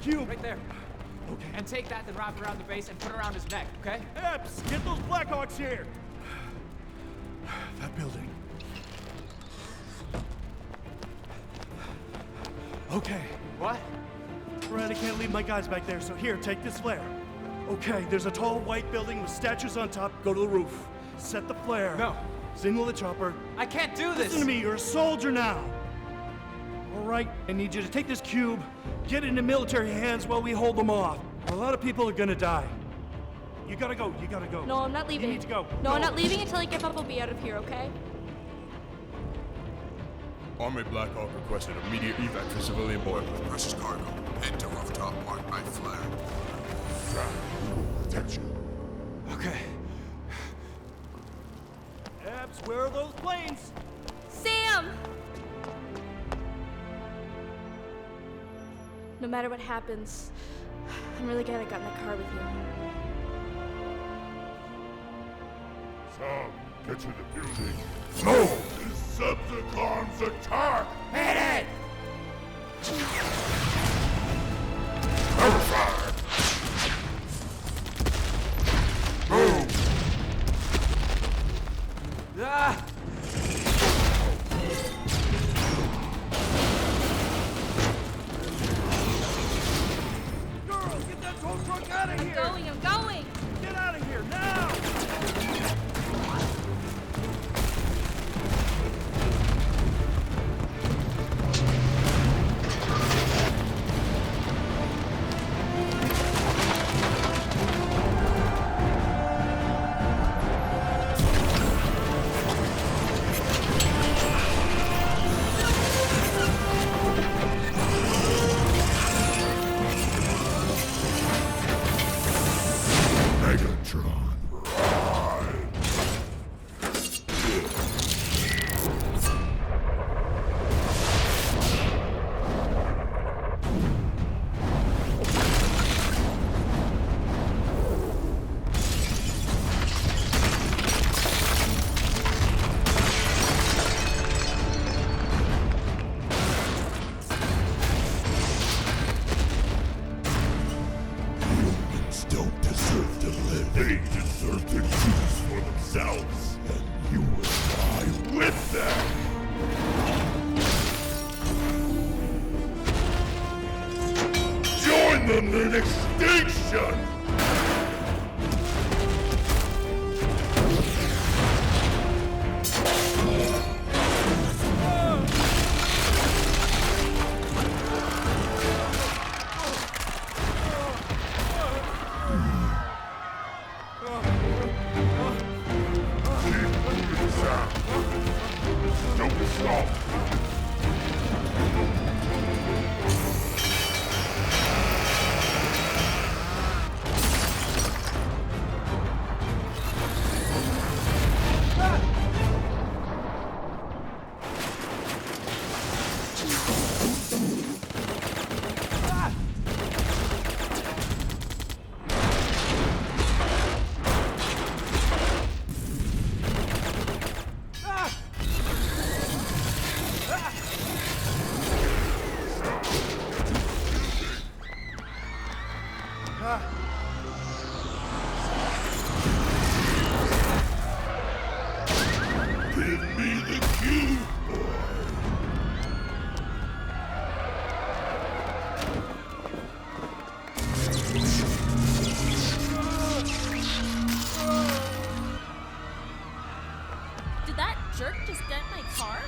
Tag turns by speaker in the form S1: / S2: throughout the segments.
S1: cube?
S2: Right there.
S1: Okay.
S2: And take that, then wrap it around the base and put it around his neck, okay?
S1: Epps, get those Blackhawks here! That building. Okay.
S2: What?
S1: Right, I can't leave my guys back there, so here, take this flare. Okay, there's a tall white building with statues on top. Go to the roof. Set the flare.
S2: No.
S1: Signal the chopper.
S2: I can't do this!
S1: Listen to me, you're a soldier now. All right, I need you to take this cube, get it into military hands while we hold them off. A lot of people are gonna die. You gotta go, you gotta go.
S3: No, I'm not leaving.
S1: You need to go.
S3: No,
S1: Go.
S3: I'm not leaving until I get Bumblebee out of here, okay?
S4: Army Blackhawk requested immediate evac for civilian boy.
S5: Precious cargo. Head to rooftop marked by flare.
S4: Protect you.
S2: Okay.
S1: Epps, where are those planes?
S3: Sam! No matter what happens, I'm really glad I got in the car with you.
S4: Sam, get to the building. No! Decepticons attack!
S2: Hit it!
S4: Terrified! Move!
S2: Ah!
S1: Girl, get that tow truck out of here!
S3: I'm going!
S1: Get out of here, now!
S4: Megatron, ride! Humans don't deserve to live. They deserve to choose for themselves. And you will die with them. Join them in extinction! Keep moving, Sam. Don't stop. Give me the cube, boy.
S3: Did that jerk just dent my car?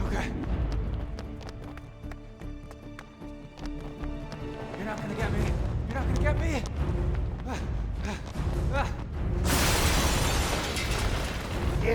S2: Okay. You're not gonna get me. You're not gonna get me. Ah, ah, ah.
S4: The